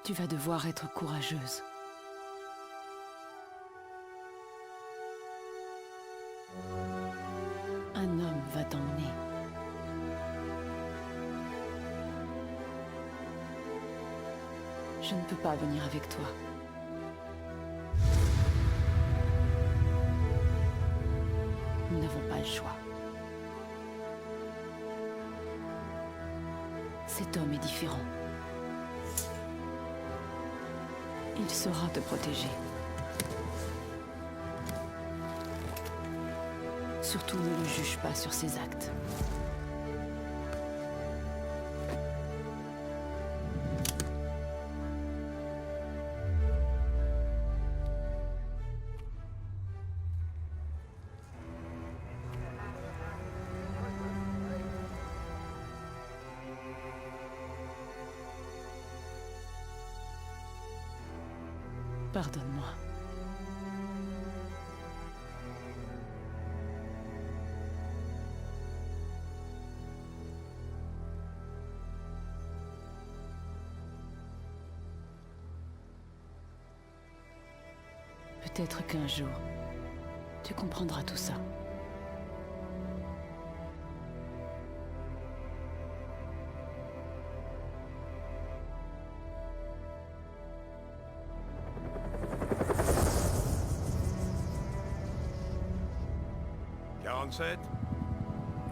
Tu vas devoir être courageuse. Un homme va t'emmener. Je ne peux pas venir avec toi. Nous n'avons pas le choix. Cet homme est différent. Il saura te protéger. Surtout ne le juge pas sur ses actes. Pardonne-moi. Peut-être qu'un jour, tu comprendras tout ça.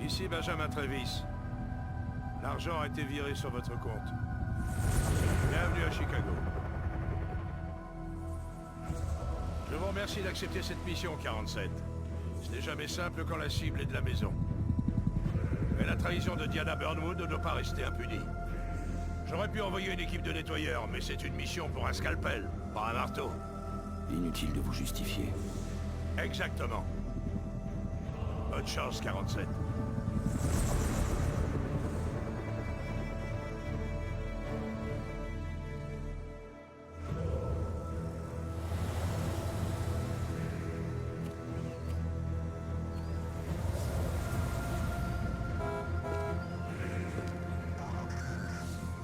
Ici Benjamin Travis. L'argent a été viré sur votre compte. Bienvenue à Chicago. Je vous remercie d'accepter cette mission, 47. Ce n'est jamais simple quand la cible est de la maison. Mais la trahison de Diana Burnwood ne doit pas rester impunie. J'aurais pu envoyer une équipe de nettoyeurs, mais c'est une mission pour un scalpel, pas un marteau. Inutile de vous justifier. Exactement. Bonne chance, 47.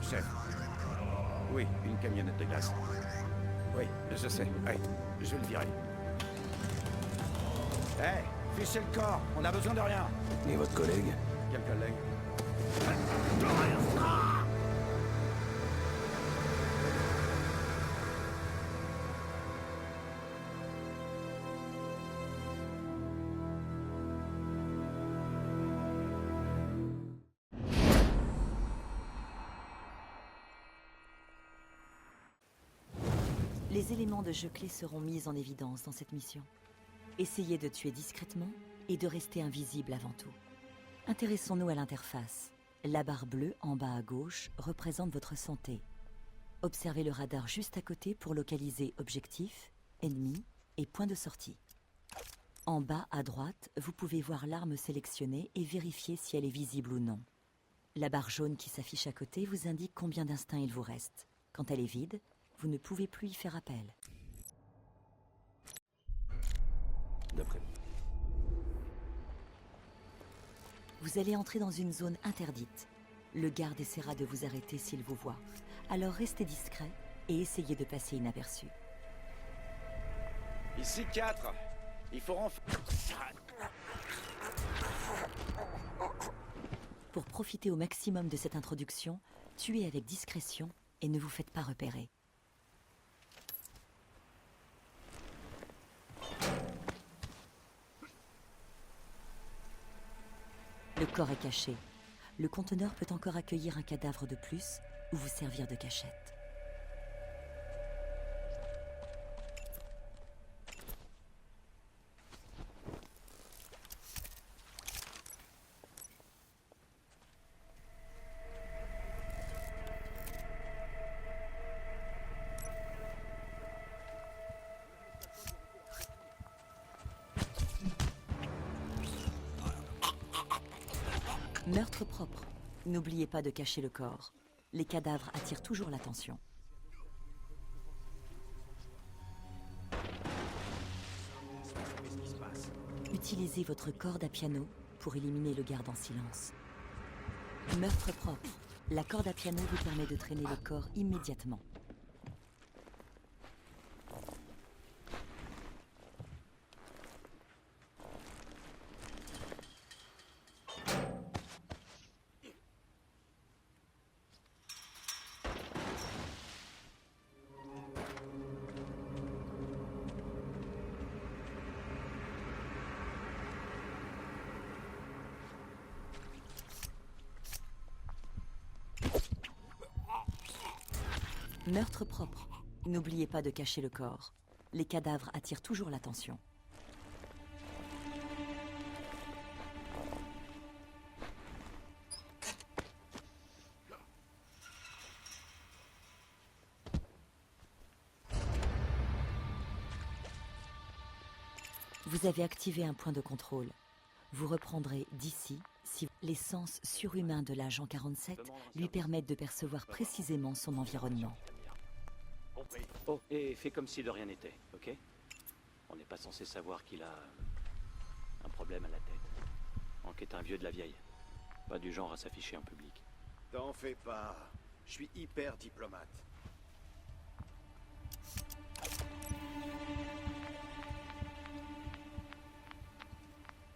Chef. Oui, une camionnette de glace. Oui, je sais. Oui, je vais le virer. Hé, fichez le corps, on a besoin de rien. Et votre collègue? Quel collègue? Les éléments de jeu clés seront mis en évidence dans cette mission. Essayez de tuer discrètement et de rester invisible avant tout. Intéressons-nous à l'interface. La barre bleue en bas à gauche représente votre santé. Observez le radar juste à côté pour localiser objectif, ennemi et point de sortie. En bas à droite, vous pouvez voir l'arme sélectionnée et vérifier si elle est visible ou non. La barre jaune qui s'affiche à côté vous indique combien d'instinct il vous reste. Quand elle est vide, vous ne pouvez plus y faire appel. D'après moi. Vous allez entrer dans une zone interdite. Le garde essaiera de vous arrêter s'il vous voit. Alors restez discret et essayez de passer inaperçu. Ici 4. Il faut Pour profiter au maximum de cette introduction, tuez avec discrétion et ne vous faites pas repérer. Le corps est caché. Le conteneur peut encore accueillir un cadavre de plus ou vous servir de cachette. Meurtre propre. N'oubliez pas de cacher le corps. Les cadavres attirent toujours l'attention. Utilisez votre corde à piano pour éliminer le garde en silence. Meurtre propre. La corde à piano vous permet de traîner le corps immédiatement. Meurtre propre. N'oubliez pas de cacher le corps. Les cadavres attirent toujours l'attention. Vous avez activé un point de contrôle. Vous reprendrez d'ici si les sens surhumains de l'agent 47 lui permettent de percevoir précisément son environnement. Compris. Oh, et fais comme si de rien n'était, ok? On n'est pas censé savoir qu'il a un problème à la tête. Enquête un vieux de la vieille. Pas du genre à s'afficher en public. T'en fais pas. Je suis hyper diplomate.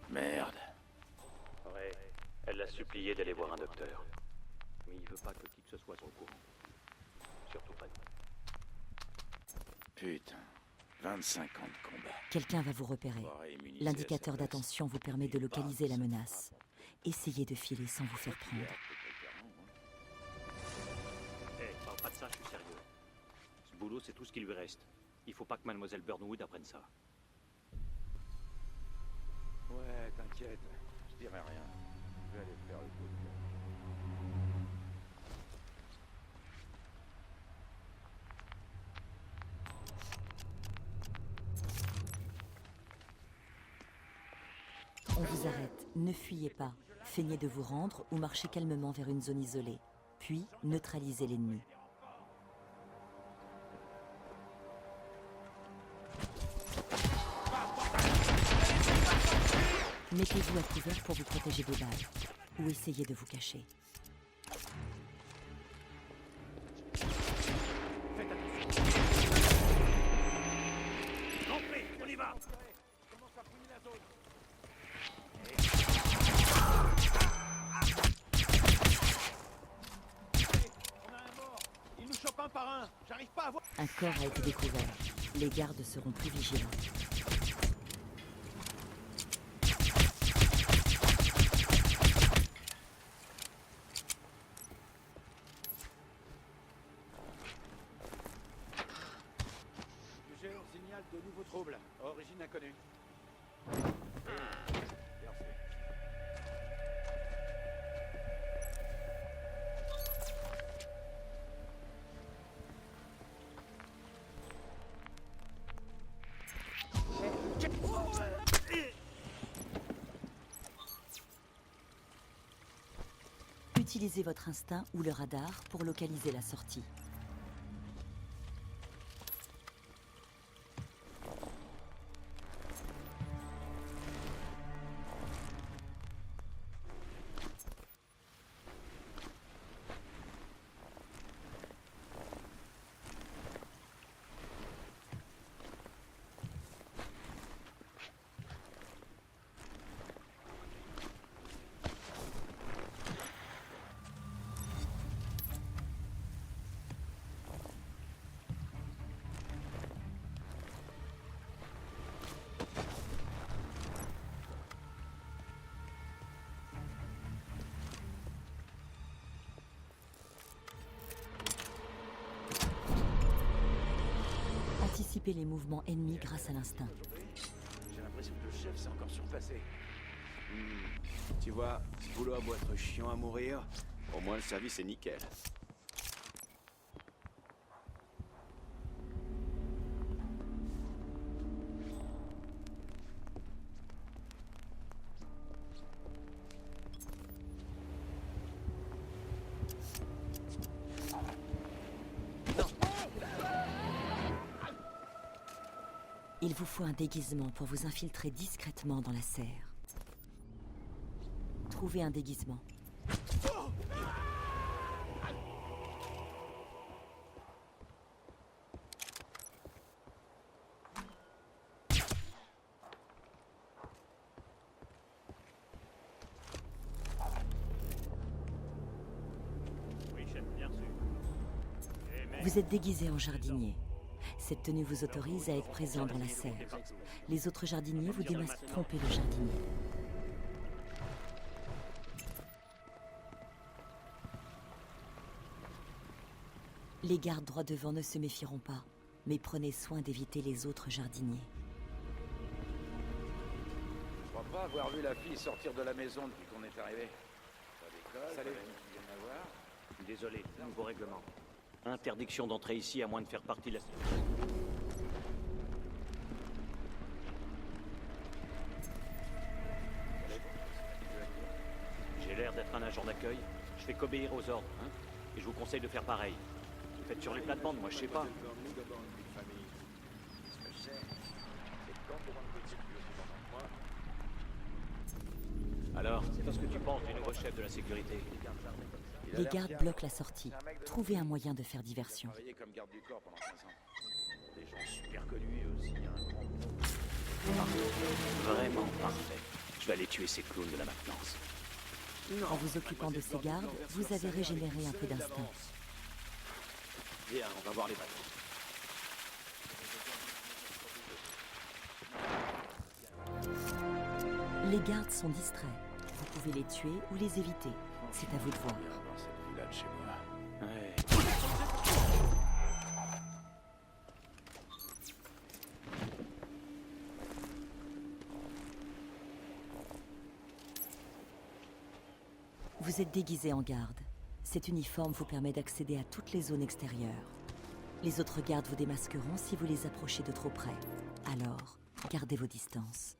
Merde. Ouais, elle l'a supplié d'aller voir un docteur. Mais il veut pas que qui que ce soit soit au courant. Surtout pas nous. Putain, 25 ans de combat. Quelqu'un va vous repérer. L'indicateur d'attention vous permet de localiser la menace. Essayez de filer sans vous faire prendre. Eh, parle pas de ça, je suis sérieux. Ce boulot, c'est tout ce qui lui reste. Il faut pas que Mademoiselle Burnwood apprenne ça. Ouais, t'inquiète, je dirai rien. Je vais aller faire le coup. On vous arrête, ne fuyez pas. Feignez de vous rendre ou marchez calmement vers une zone isolée. Puis, neutralisez l'ennemi. Mettez-vous à couvert pour vous protéger des balles. Ou essayez de vous cacher. Entrez, on y va! Un corps a été découvert. Les gardes seront plus vigilants. Signal de nouveaux troubles. Origine inconnue. Merci. Utilisez votre instinct ou le radar pour localiser la sortie. Anticipez les mouvements ennemis grâce à l'instinct. J'ai l'impression que le chef s'est encore surpassé. Tu vois, ce boulot a beau être chiant à mourir, au moins le service est nickel. Il vous faut un déguisement pour vous infiltrer discrètement dans la serre. Trouvez un déguisement. Oui, chef, bien sûr. Vous êtes déguisé en jardinier. Cette tenue vous autorise à être présent dans la serre. Les autres jardiniers vous démasquent tromper le jardinier. Les gardes droits devant ne se méfieront pas, mais prenez soin d'éviter les autres jardiniers. Je crois pas avoir vu la fille sortir de la maison depuis qu'on est arrivé. Salut. Désolé, nouveau règlement. Interdiction d'entrer ici à moins de faire partie de la... J'ai l'air d'être un agent d'accueil. Je fais qu'obéir aux ordres, hein. Et je vous conseille de faire pareil. Vous faites sur les plates-bandes, moi je sais pas. Alors, qu'est-ce que tu penses du nouveau chef de la sécurité? Les gardes bloquent la sortie. Trouvez un moyen de faire diversion. Travaillé comme garde du corps pendant 15 ans. Des gens super connus et aussi un grand... Vraiment parfait. Je vais aller tuer ces clowns de la maintenance. En vous occupant de ces gardes, vous avez régénéré un peu d'instinct. Viens, on va voir les bateaux. Les gardes sont distraits. Vous pouvez les tuer ou les éviter. C'est à vous de voir. Dans cette villa de chez moi. Ouais. Vous êtes déguisé en garde. Cet uniforme vous permet d'accéder à toutes les zones extérieures. Les autres gardes vous démasqueront si vous les approchez de trop près. Alors, gardez vos distances.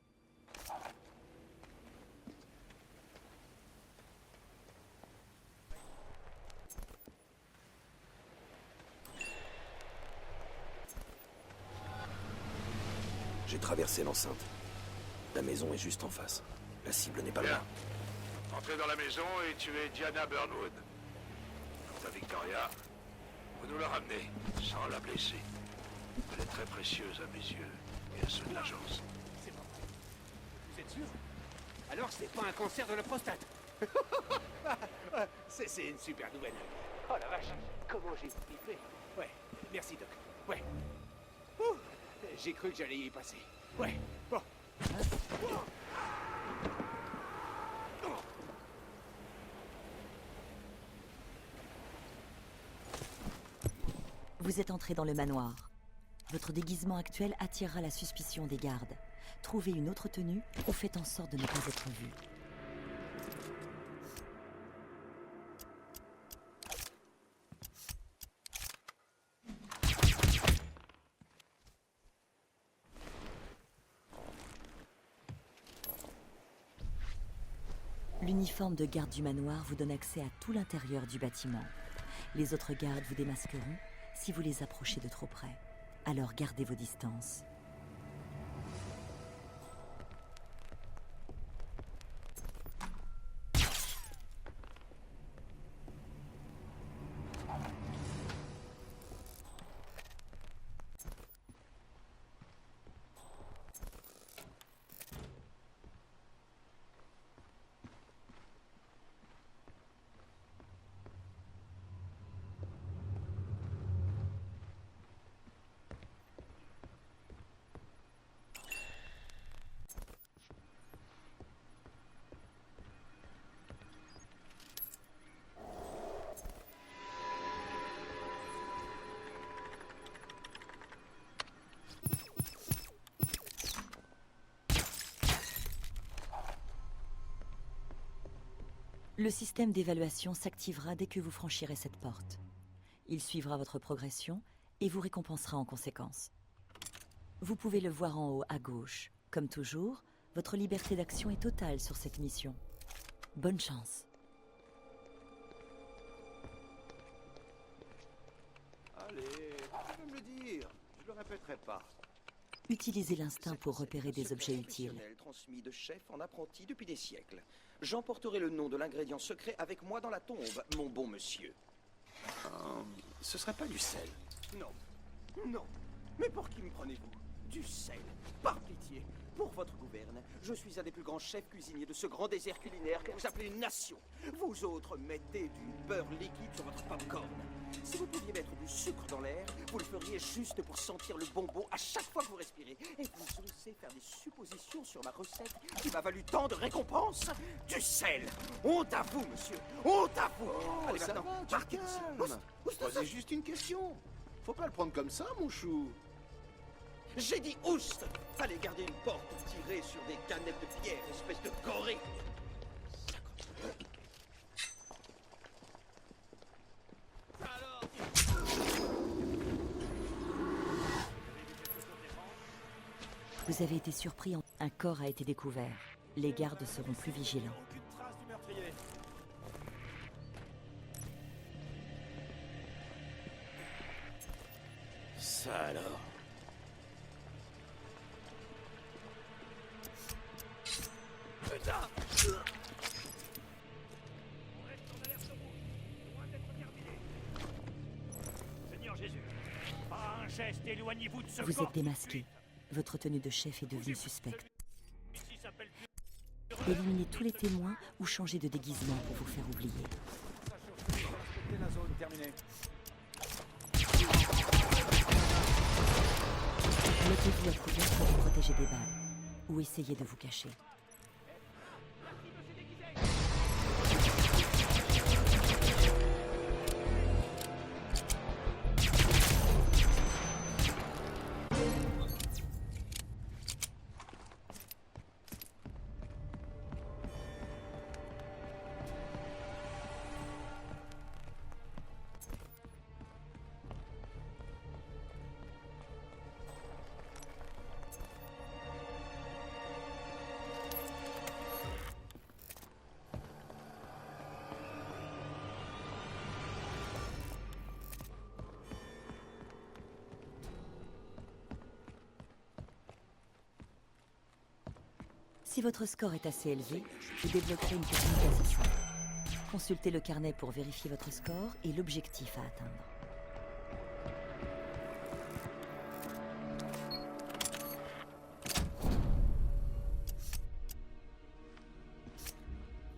J'ai traversé l'enceinte. La maison est juste en face. La cible n'est pas Bien. loin. Entrez dans la maison et tuez Diana Burnwood. Quant à Victoria, vous nous la ramenez, sans la blesser. Elle est très précieuse à mes yeux et à ceux de l'agence. Vous êtes sûr? Alors c'est pas un cancer de la prostate. C'est une super nouvelle. Oh la vache, comment j'ai flippé. Ouais, merci Doc. Ouais. Ouh, j'ai cru que j'allais y passer. Ouais, bon. Vous êtes entré dans le manoir. Votre déguisement actuel attirera la suspicion des gardes. Trouvez une autre tenue ou faites en sorte de ne pas être vu. L'uniforme de garde du manoir vous donne accès à tout l'intérieur du bâtiment. Les autres gardes vous démasqueront si vous les approchez de trop près. Alors gardez vos distances. Le système d'évaluation s'activera dès que vous franchirez cette porte. Il suivra votre progression et vous récompensera en conséquence. Vous pouvez le voir en haut à gauche. Comme toujours, votre liberté d'action est totale sur cette mission. Bonne chance. Allez, tu peux me le dire. Je le répéterai pas. Utilisez l'instinct pour repérer des objets utiles. Transmis de chef en apprenti depuis des siècles. J'emporterai le nom de l'ingrédient secret avec moi dans la tombe, mon bon monsieur. Ce serait pas du sel? Non. Non. Mais pour qui me prenez-vous? Du sel. Par pitié. pour votre gouverne. Je suis un des plus grands chefs cuisiniers de ce grand désert culinaire que vous appelez une nation. Vous autres mettez du beurre liquide sur votre popcorn. Si vous pouviez mettre du sucre dans l'air, vous le feriez juste pour sentir le bonbon à chaque fois que vous respirez. Et vous osez faire des suppositions sur ma recette qui m'a valu tant de récompenses. Du sel. Honte à vous, monsieur. Honte à vous. Allez, ça maintenant, va, tu partez te d'ici. calmes. Oust, oust, oust. Posez juste une question. Faut pas le prendre comme ça, mon chou. J'ai dit oust. Fallait garder une porte pour tirer sur des canettes de pierre, espèce de gorille. Vous avez été surpris. Un corps a été découvert. Les gardes seront plus vigilants. Aucune trace du meurtrier. Ça alors. Putain! On reste en alerte rouge. Loin d'être terminé. Seigneur Jésus, pas un geste, éloignez-vous de ce Vous corps êtes démasqué. Votre tenue de chef est devenue suspecte. Ici s'appelle Éliminez tous les témoins ou changez de déguisement pour vous faire oublier. respecter la zone, terminé. Mettez-vous à couvert pour vous protéger des balles. Ou essayez de vous cacher. Si votre score est assez élevé, vous débloquerez une technique assez simple. Consultez le carnet pour vérifier votre score et l'objectif à atteindre.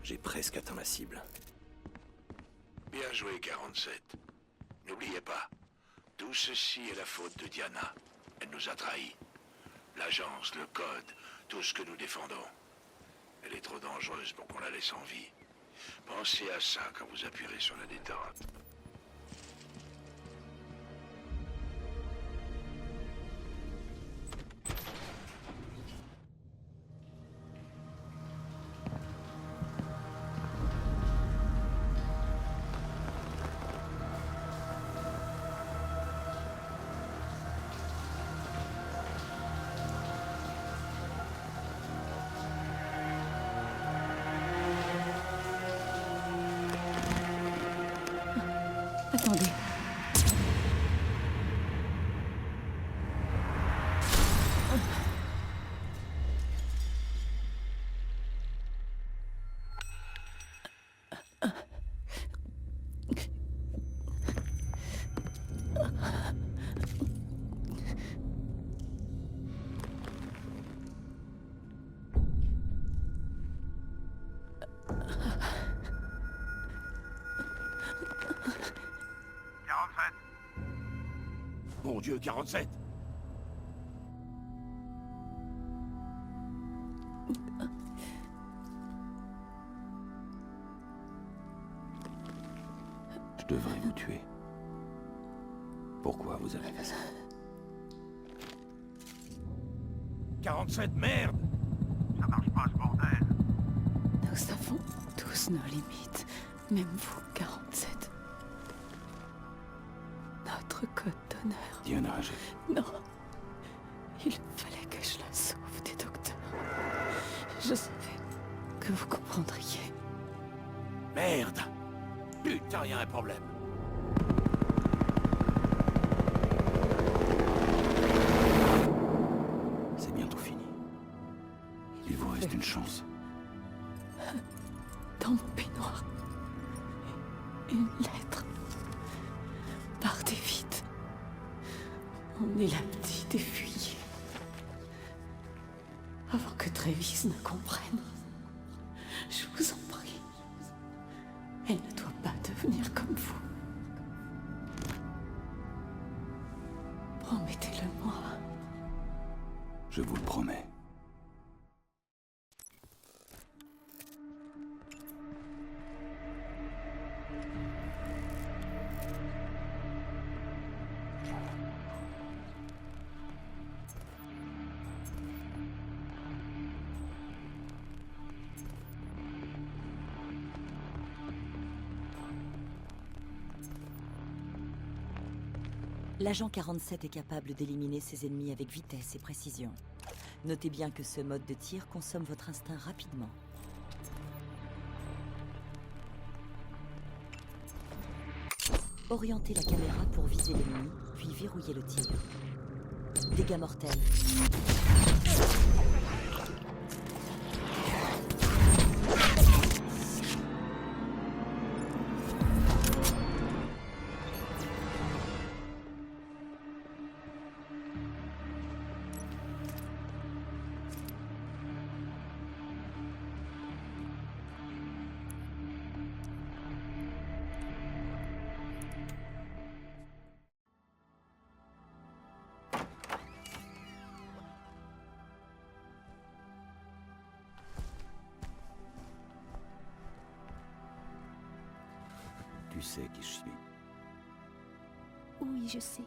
J'ai presque atteint ma cible. Bien joué, 47. N'oubliez pas, tout ceci est la faute de Diana. Elle nous a trahis. L'agence, le code, tout ce que nous défendons. Elle est trop dangereuse pour qu'on la laisse en vie. Pensez à ça quand vous appuierez sur la détente. Attendez. Mon Dieu, 47! Je devrais vous tuer. Pourquoi vous avez fait ça? 47, merde! Ça marche pas, ce bordel! Nous savons tous nos limites. Même vous, 47. Notre code d'honneur. Diana, Non. Il fallait que je la sauve des docteurs. Je savais que vous comprendriez. Merde! Putain, y a un problème. c'est bientôt fini. Il vous reste une chance. Dans mon peignoir. Une lettre. Partez vite. On est la petite et fuyez. Trévis ne comprenne. Je vous en prie. Elle ne doit pas devenir comme vous. Promettez-le-moi. Je vous le promets. L'agent 47 est capable d'éliminer ses ennemis avec vitesse et précision. Notez bien que ce mode de tir consomme votre instinct rapidement. Orientez la caméra pour viser l'ennemi, puis verrouillez le tir. Dégâts mortels. Tu sais qui je suis. Oui, je sais.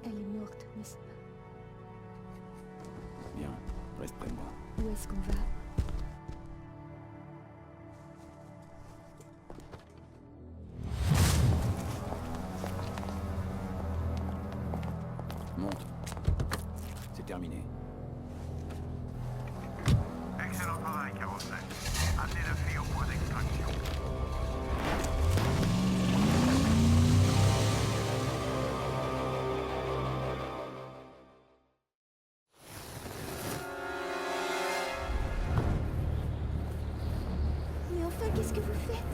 Elle est morte, n'est-ce pas? Bien, reste près de moi. Où est-ce qu'on va? Monte. C'est terminé. Excellent travail, 47. Amenez la fille au point d'extraction. Mais enfin, qu'est-ce que vous faites?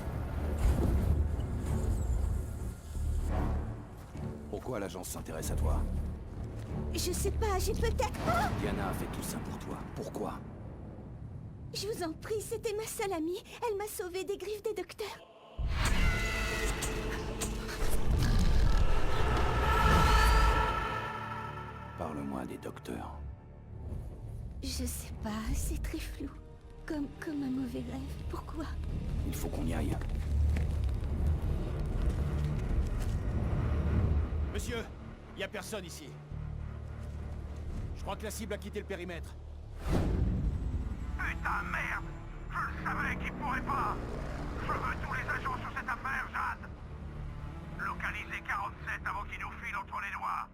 Pourquoi l'agence s'intéresse à toi? Je sais pas, j'ai peut-être... Oh! Diana a fait tout ça pour toi. Pourquoi? Je vous en prie, c'était ma seule amie. Elle m'a sauvée des griffes des docteurs. Parle-moi des docteurs. Je sais pas, c'est très flou. Comme un mauvais rêve. Pourquoi? Il faut qu'on y aille. Monsieur, y a personne ici. Je crois que la cible a quitté le périmètre. Putain, merde! Je le savais qu'il pourrait pas! Je veux tous les agents sur cette affaire, Jade! Localisez 47 avant qu'il nous file entre les doigts!